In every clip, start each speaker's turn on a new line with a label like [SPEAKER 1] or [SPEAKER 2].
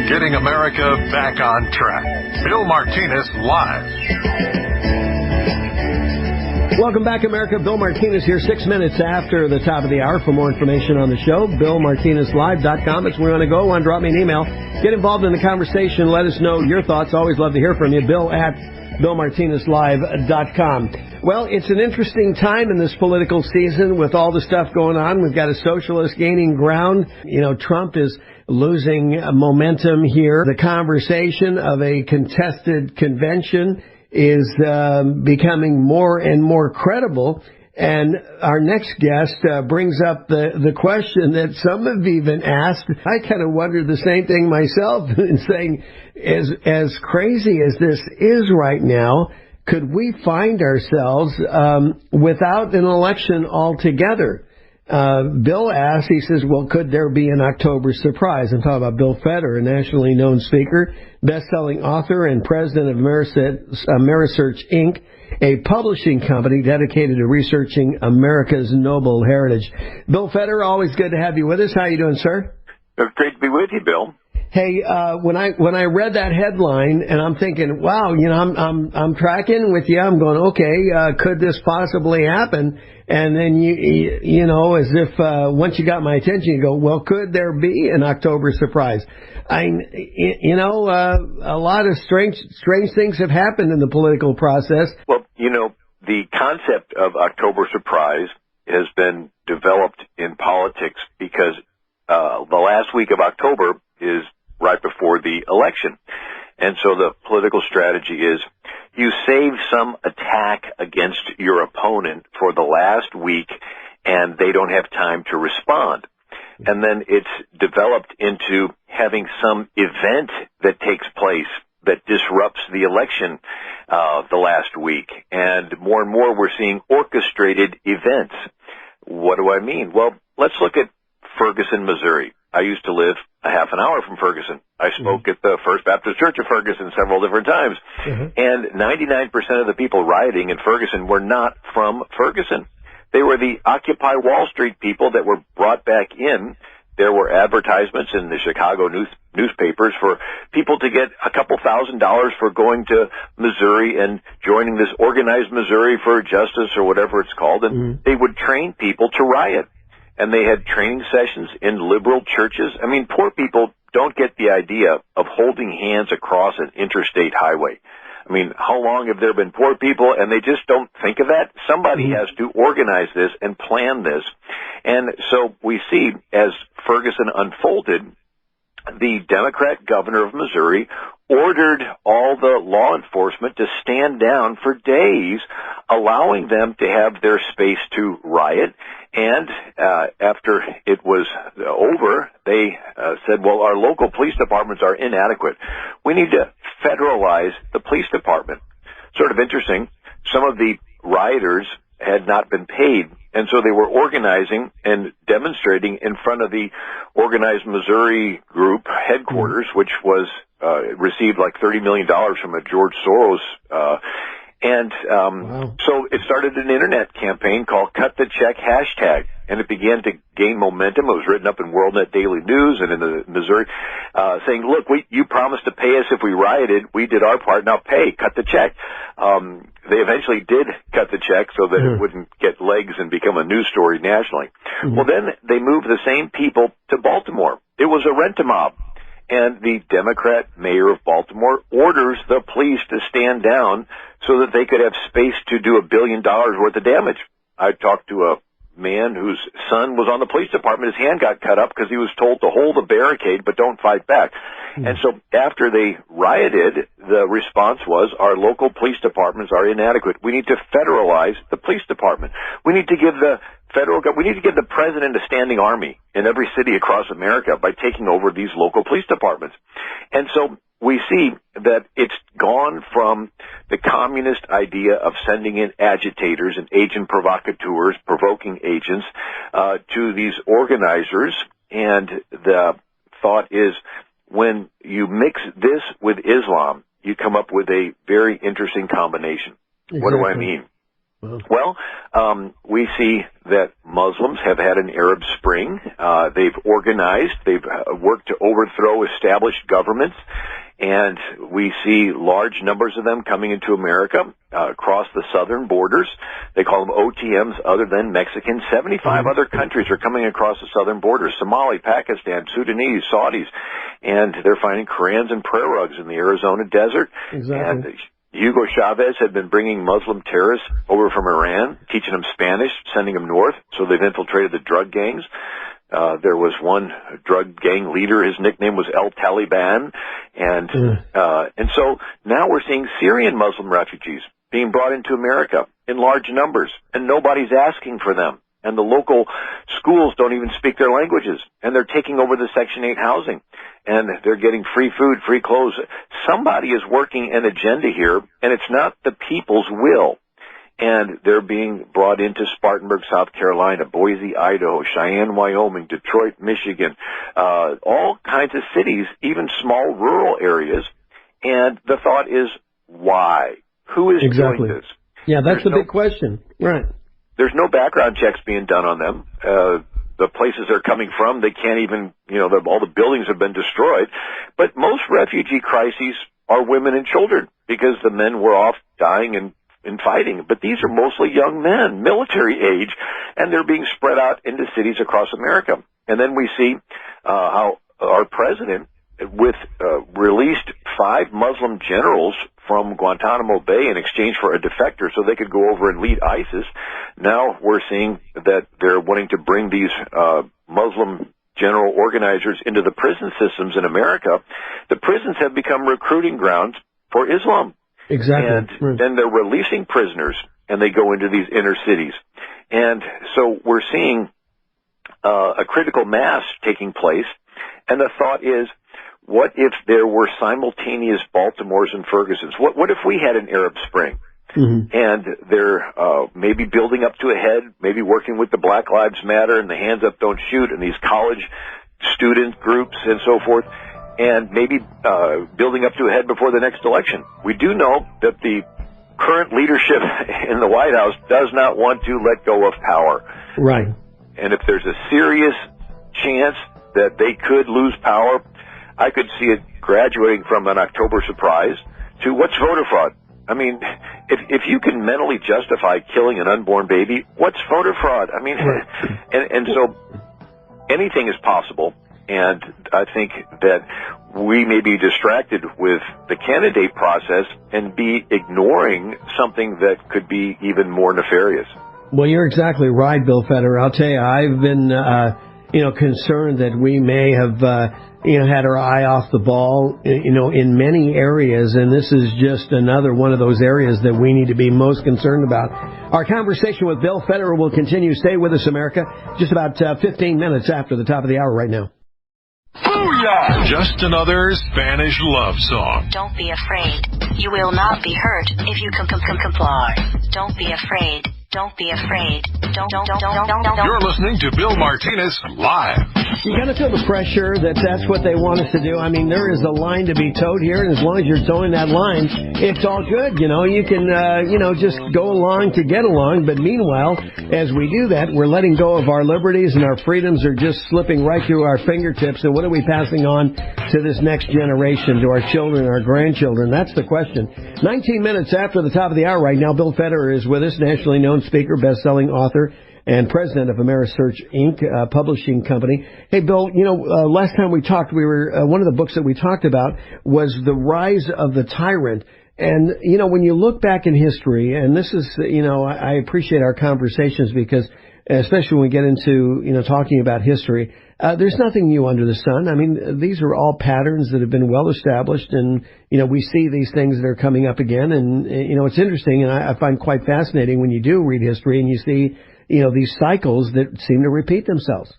[SPEAKER 1] Getting America back on track. Bill Martinez Live.
[SPEAKER 2] Welcome back, America. Bill Martinez here, 6 minutes after the top of the hour. For more information on the show, BillMartinezLive.com. It's where you want to go. Want to drop me an email. Get involved in the conversation. Let us know your thoughts. Always love to hear from you. Bill at BillMartinezLive.com. Well, it's an interesting time in this political season with all the stuff going on. We've got a socialist gaining ground. You know, Trump is losing momentum here. The conversation of a contested convention is becoming more and more credible. And our next guest brings up the question that some have even asked. I kind of wondered the same thing myself, and saying, as crazy as this is right now, could we find ourselves without an election altogether? Bill asks, he says, well, could there be an October surprise? I'm talking about Bill Federer, a nationally known speaker, best-selling author, and president of Amerisearch, Inc., a publishing company dedicated to researching America's noble heritage. Bill Federer, always good to have you with us. How are you doing, sir?
[SPEAKER 3] It's great to be with you, Bill.
[SPEAKER 2] Hey, when I read that headline, and I'm thinking, wow, you know, I'm tracking with you. I'm going, okay, could this possibly happen? And then you know, as if once you got my attention, you go, well, could there be an October surprise? A lot of strange things have happened in the political process.
[SPEAKER 3] Well, you know, the concept of October surprise has been developed in politics because the last week of October is right before the election. And so the political strategy is you save some attack against your opponent for the last week, and they don't have time to respond. And then it's developed into having some event that takes place that disrupts the election the last week. And more we're seeing orchestrated events. What do I mean? Well, let's look at Ferguson, Missouri. I used to live a half an hour from Ferguson. I spoke at the First Baptist Church of Ferguson several different times. And 99% of the people rioting in Ferguson were not from Ferguson. They were the Occupy Wall Street people that were brought back in. There were advertisements in the Chicago newspapers for people to get a couple $1,000s for going to Missouri and joining this Organized Missouri for Justice or whatever it's called. And they would train people to riot. And they had training sessions in liberal churches. I mean, poor people don't get the idea of holding hands across an interstate highway. I mean, how long have there been poor people and they just don't think of that? Somebody has to organize this and plan this. And so we see, as Ferguson unfolded, the Democrat governor of Missouri ordered all the law enforcement to stand down for days, allowing them to have their space to riot. And after it was over, they said, well, our local police departments are inadequate. We need to federalize the police department. Sort of interesting. Some of the rioters had not been paid, and so they were organizing and demonstrating in front of the Organized Missouri Group headquarters, which was received like $30 million from a George Soros So it started an internet campaign called Cut the Check hashtag, and it began to gain momentum. It was written up in WorldNet Daily News and in the Missouri, saying, look, you promised to pay us if we rioted. We did our part. Now pay. Cut the check. They eventually did cut the check so that it wouldn't get legs and become a news story nationally. Well, then they moved the same people to Baltimore. It was a rent-a-mob. And the Democrat mayor of Baltimore orders the police to stand down so that they could have space to do $1 billion worth of damage. I talked to a man whose son was on the police department. His hand got cut up because he was told to hold the barricade but don't fight back. And so after they rioted, the response was, our local police departments are inadequate. We need to federalize the police department. We need to give the president a standing army in every city across America by taking over these local police departments. And so we see that it's gone from the communist idea of sending in agitators and agent provocateurs, provoking agents, to these organizers. And the thought is, when you mix this with Islam, you come up with a very interesting combination. Exactly. What do I mean? Well, we see that Muslims have had an Arab Spring. They've organized. They've worked to overthrow established governments. And we see large numbers of them coming into America across the southern borders. They call them OTMs, other than Mexicans. 75 other countries are coming across the southern borders: Somali, Pakistan, Sudanese, Saudis. And they're finding Korans and prayer rugs in the Arizona desert.
[SPEAKER 2] Exactly.
[SPEAKER 3] And Hugo Chavez had been bringing Muslim terrorists over from Iran, teaching them Spanish, sending them north. So they've infiltrated the drug gangs. There was one drug gang leader. His nickname was El Taliban. And so now we're seeing Syrian Muslim refugees being brought into America in large numbers, and nobody's asking for them. And the local schools don't even speak their languages, and they're taking over the Section 8 housing, and they're getting free food, free clothes. Somebody is working an agenda here, and it's not the people's will. And they're being brought into Spartanburg, South Carolina, Boise, Idaho, Cheyenne, Wyoming, Detroit, Michigan, all kinds of cities, even small rural areas. And the thought is, why? Who is doing this?
[SPEAKER 2] Yeah, that's the big question. Right.
[SPEAKER 3] There's no background checks being done on them. The places they're coming from, they can't even, all the buildings have been destroyed. But most refugee crises are women and children, because the men were off dying and fighting. But these are mostly young men, military age, and they're being spread out into cities across America. And then we see how our president released 5 Muslim generals from Guantanamo Bay in exchange for a defector so they could go over and lead ISIS. Now we're seeing that they're wanting to bring these Muslim general organizers into the prison systems in America. The prisons have become recruiting grounds for Islam.
[SPEAKER 2] Exactly.
[SPEAKER 3] And then they're releasing prisoners, and they go into these inner cities. And so we're seeing a critical mass taking place. And the thought is, what if there were simultaneous Baltimores and Fergusons? What if we had an Arab Spring? And they're maybe building up to a head, maybe working with the Black Lives Matter and the Hands Up, Don't Shoot and these college student groups and so forth, and maybe building up to a head before the next election. We do know that the current leadership in the White House does not want to let go of power.
[SPEAKER 2] Right.
[SPEAKER 3] And if there's a serious chance that they could lose power, I could see it graduating from an October surprise to what's voter fraud. I mean, if you can mentally justify killing an unborn baby, what's voter fraud? I mean, and so anything is possible. And I think that we may be distracted with the candidate process and be ignoring something that could be even more nefarious.
[SPEAKER 2] Well, you're exactly right, Bill Federer. I'll tell you, I've been, concerned that we may have, had our eye off the ball, in many areas. And this is just another one of those areas that we need to be most concerned about. Our conversation with Bill Federer will continue. Stay with us, America. Just about 15 minutes after the top of the hour right now.
[SPEAKER 1] Booyah! Just another Spanish love song.
[SPEAKER 4] Don't be afraid. You will not be hurt if you comply. Don't be afraid. Don't be afraid. Don't.
[SPEAKER 1] You're listening to Bill Martinez live.
[SPEAKER 2] You kind of feel the pressure that's what they want us to do. I mean, there is a line to be towed here, and as long as you're towing that line, it's all good. You can, just go along to get along. But meanwhile, as we do that, we're letting go of our liberties, and our freedoms are just slipping right through our fingertips. And what are we passing on to this next generation, to our children, our grandchildren? That's the question. 19 minutes after the top of the hour right now, Bill Federer is with us, nationally known speaker, best-selling author, and president of AmeriSearch Inc., publishing company. Hey, Bill, last time we talked, one of the books that we talked about was The Rise of the Tyrant. And, when you look back in history, and this is, I appreciate our conversations because, especially when we get into, talking about history, there's nothing new under the sun. I mean, these are all patterns that have been well established, and, we see these things that are coming up again. And, it's interesting, and I find quite fascinating when you do read history and you see, these cycles that seem to repeat themselves.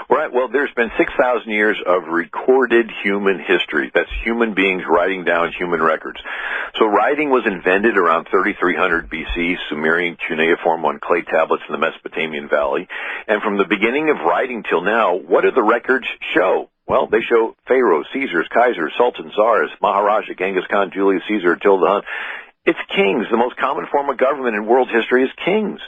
[SPEAKER 3] Right. Well, there's been 6,000 years of recorded human history. That's human beings writing down human records. So writing was invented around 3300 BC, Sumerian cuneiform on clay tablets in the Mesopotamian Valley. And from the beginning of writing till now, what do the records show? Well, they show pharaohs, Caesars, Kaisers, Sultans, Tsars, Maharaja, Genghis Khan, Julius Caesar, Attila the Hun. It's kings. The most common form of government in world history is kings.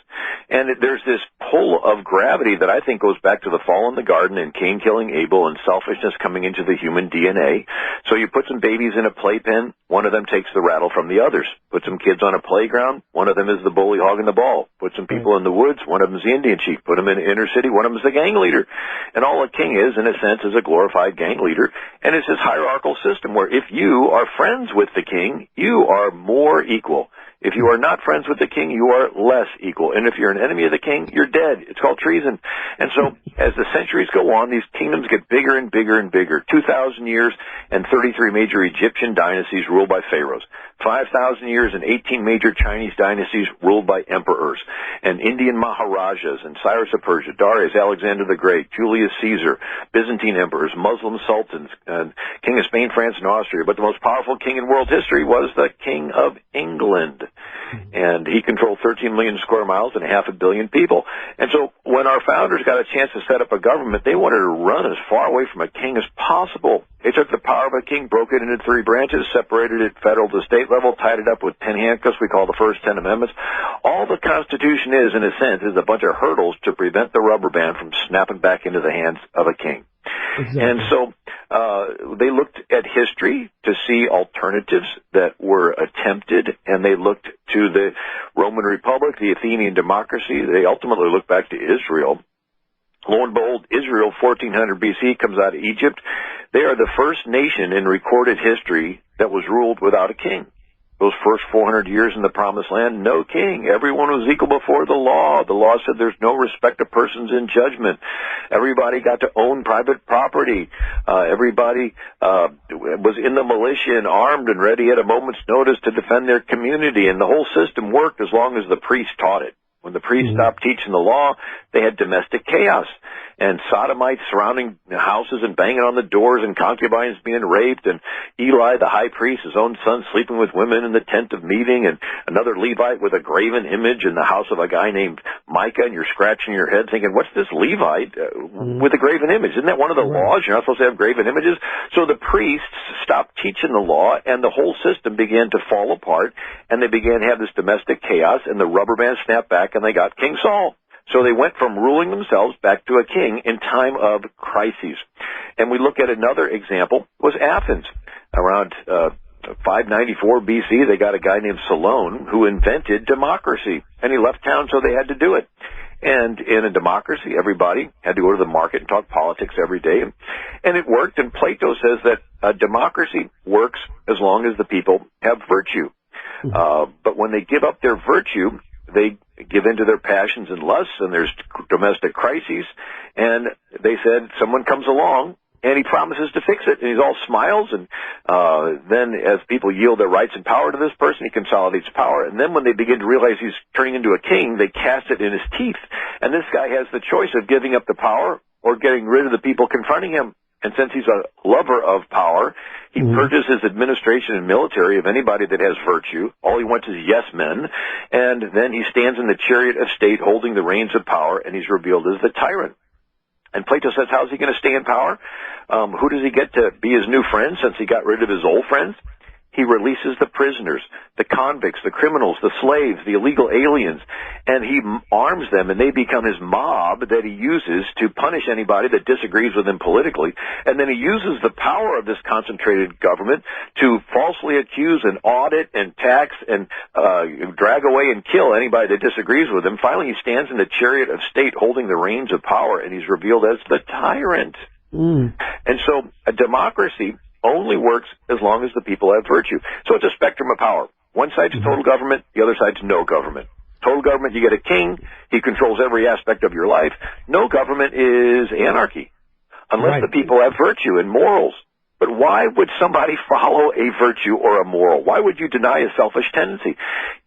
[SPEAKER 3] And there's this pull of gravity that I think goes back to the fall in the garden and Cain killing Abel and selfishness coming into the human DNA. So you put some babies in a playpen, one of them takes the rattle from the others. Put some kids on a playground, one of them is the bully hogging the ball. Put some people in the woods, one of them is the Indian chief. Put them in the inner city, one of them is the gang leader. And all a king is, in a sense, is a glorified gang leader. And it's this hierarchical system where if you are friends with the king, you are more equal. If you are not friends with the king, you are less equal. And if you're an enemy of the king, you're dead. It's called treason. And so as the centuries go on, these kingdoms get bigger and bigger and bigger. 2,000 years and 33 major Egyptian dynasties ruled by pharaohs. 5,000 years and 18 major Chinese dynasties ruled by emperors, and Indian Maharajas, and Cyrus of Persia, Darius, Alexander the Great, Julius Caesar, Byzantine emperors, Muslim sultans, and King of Spain, France, and Austria. But the most powerful king in world history was the King of England. And he controlled 13 million square miles and 500 million people. And so when our founders got a chance to set up a government, they wanted to run as far away from a king as possible. They took the power of a king, broke it into 3 branches, separated it federal to state level, tied it up with 10 handcuffs we call the first 10 amendments. All the Constitution is, in a sense, is a bunch of hurdles to prevent the rubber band from snapping back into the hands of a king. Exactly. And so they looked at history to see alternatives that were attempted, and they looked to the Roman Republic, the Athenian democracy. They ultimately looked back to Israel. Lo and behold, Israel, 1400 BC, comes out of Egypt. They are the first nation in recorded history that was ruled without a king. Those first 400 years in the Promised Land, no king. Everyone was equal before the law. The law said there's no respect of persons in judgment. Everybody got to own private property. Everybody was in the militia and armed and ready at a moment's notice to defend their community. And the whole system worked as long as the priest taught it. When the priests stopped teaching the law, they had domestic chaos. And sodomites surrounding houses and banging on the doors, and concubines being raped, and Eli, the high priest, his own son, sleeping with women in the tent of meeting, and another Levite with a graven image in the house of a guy named Micah, and you're scratching your head thinking, what's this Levite with a graven image? Isn't that one of the laws? You're not supposed to have graven images? So the priests stopped teaching the law, and the whole system began to fall apart, and they began to have this domestic chaos, and the rubber band snapped back, and they got King Saul. So they went from ruling themselves back to a king in time of crises. And we look at another example, was Athens. Around 594 BC, they got a guy named Solon who invented democracy. And he left town, so they had to do it. And in a democracy, everybody had to go to the market and talk politics every day. And it worked, and Plato says that a democracy works as long as the people have virtue. But when they give up their virtue, they give in to their passions and lusts, and there's domestic crises. And they said someone comes along, and he promises to fix it, and he's all smiles. And then as people yield their rights and power to this person, he consolidates power. And then when they begin to realize he's turning into a king, they cast it in his teeth. And this guy has the choice of giving up the power or getting rid of the people confronting him. And since he's a lover of power, he purges his administration and military of anybody that has virtue. All he wants is yes men. And then he stands in the chariot of state holding the reins of power, and he's revealed as the tyrant. And Plato says, how's he going to stay in power? Who does he get to be his new friend since he got rid of his old friends? He releases the prisoners, the convicts, the criminals, the slaves, the illegal aliens, and he arms them, and they become his mob that he uses to punish anybody that disagrees with him politically. And then he uses the power of this concentrated government to falsely accuse and audit and tax and drag away and kill anybody that disagrees with him. Finally, he stands in the chariot of state holding the reins of power, and he's revealed as the tyrant. And so a democracy only works as long as the people have virtue. So it's a spectrum of power. One side's total government, the other side's no government. Total government, you get a king, he controls every aspect of your life. No government is anarchy, unless the people have virtue and morals. But why would somebody follow a virtue or a moral? Why would you deny a selfish tendency?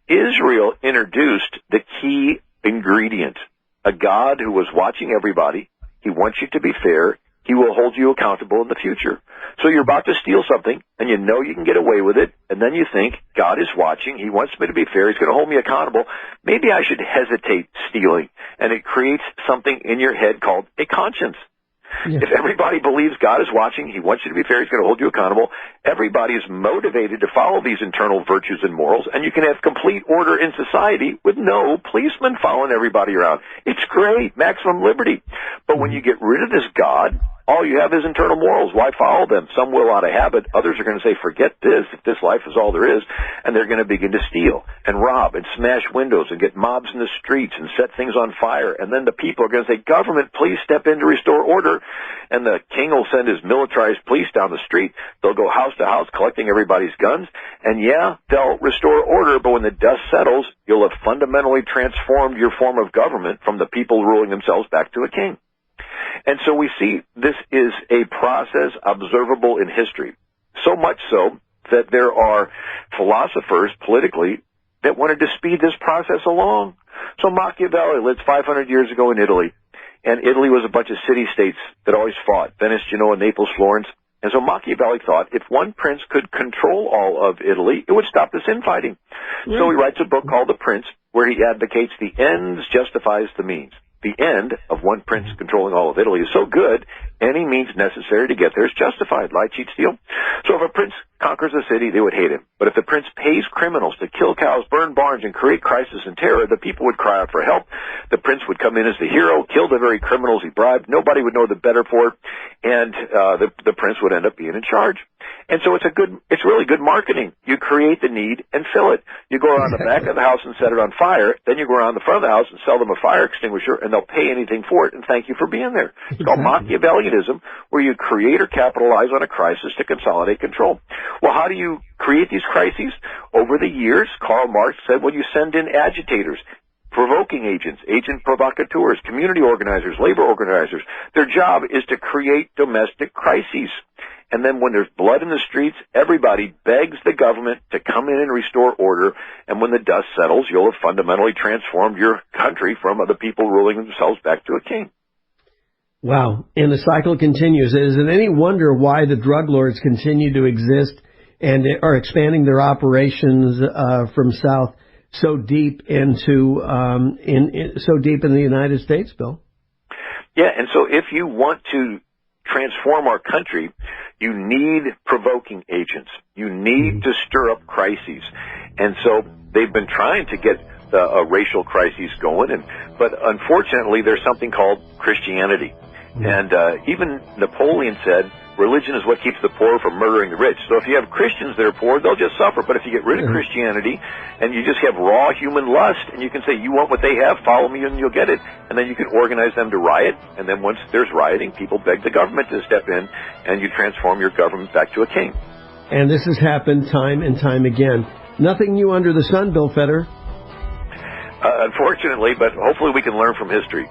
[SPEAKER 3] Israel introduced the key ingredient, a God who was watching everybody. He wants you to be fair. He will hold you accountable in the future. So you're about to steal something, and you know you can get away with it, and then you think, God is watching. He wants me to be fair. He's going to hold me accountable. Maybe I should hesitate stealing. And it creates something in your head called a conscience. If everybody believes God is watching, he wants you to be fair, he's going to hold you accountable. Everybody is motivated to follow these internal virtues and morals, and you can have complete order in society with no policemen following everybody around. It's great, maximum liberty. But when you get rid of this God, all you have is internal morals. Why follow them? Some will out of habit. Others are going to say, forget this, if this life is all there is. And they're going to begin to steal and rob and smash windows and get mobs in the streets and set things on fire. And then the people are going to say, government, please step in to restore order. And the king will send his militarized police down the street. They'll go house to house collecting everybody's guns. And yeah, they'll restore order, but when the dust settles, you'll have fundamentally transformed your form of government from the people ruling themselves back to a king. And so we see this is a process observable in history, so much so that there are philosophers politically that wanted to speed this process along. So Machiavelli lived 500 years ago in Italy, and Italy was a bunch of city-states that always fought, Venice, Genoa, Naples, Florence. And so Machiavelli thought if one prince could control all of Italy, it would stop this infighting. Right. So he writes a book called The Prince, where he advocates the ends justifies the means. The end of one prince controlling all of Italy is so good, any means necessary to get there is justified. Lie, cheat, steal. So if a prince conquers a city, they would hate him. But if the prince pays criminals to kill cows, burn barns, and create crisis and terror, the people would cry out for help. The prince would come in as the hero, kill the very criminals he bribed. Nobody would know the better for it, and the prince would end up being in charge. And so it's really good marketing. You create the need and fill it. You go around the back of the house and set it on fire. Then you go around the front of the house and sell them a fire extinguisher, and they'll pay anything for it and thank you for being there. It's called Machiavellianism, where you create or capitalize on a crisis to consolidate control. Well, how do you create these crises? Over the years, Karl Marx said, well, you send in agitators, provoking agents, agent provocateurs, community organizers, labor organizers. Their job is to create domestic crises. And then when there's blood in the streets, everybody begs the government to come in and restore order. And when the dust settles, you'll have fundamentally transformed your country from the people ruling themselves back to a king.
[SPEAKER 2] Wow. And the cycle continues. Is it any wonder why the drug lords continue to exist and are expanding their operations from south so deep into so deep in the United States, Bill?
[SPEAKER 3] Yeah, and so if you want to transform our country, you need provoking agents. You need to stir up crises. And so they've been trying to get racial crises going, but unfortunately there's something called Christianity. And even Napoleon said, religion is what keeps the poor from murdering the rich. So if you have Christians that are poor, they'll just suffer. But if you get rid of Christianity and you just have raw human lust, and you can say, you want what they have, follow me and you'll get it. And then you can organize them to riot. And then once there's rioting, people beg the government to step in, and you transform your government back to a king.
[SPEAKER 2] And this has happened time and time again. Nothing new under the sun, Bill Federer.
[SPEAKER 3] Unfortunately, but hopefully we can learn from history.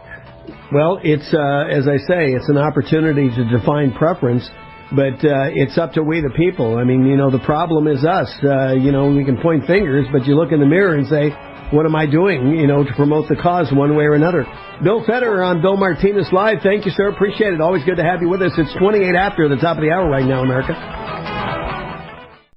[SPEAKER 2] Well, it's, as I say, it's an opportunity to define preference, but it's up to we the people. I mean, the problem is us. We can point fingers, but you look in the mirror and say, what am I doing, to promote the cause one way or another? Bill Federer on Bill Martinez Live. Thank you, sir. Appreciate it. Always good to have you with us. It's 28 after the top of the hour right now, America.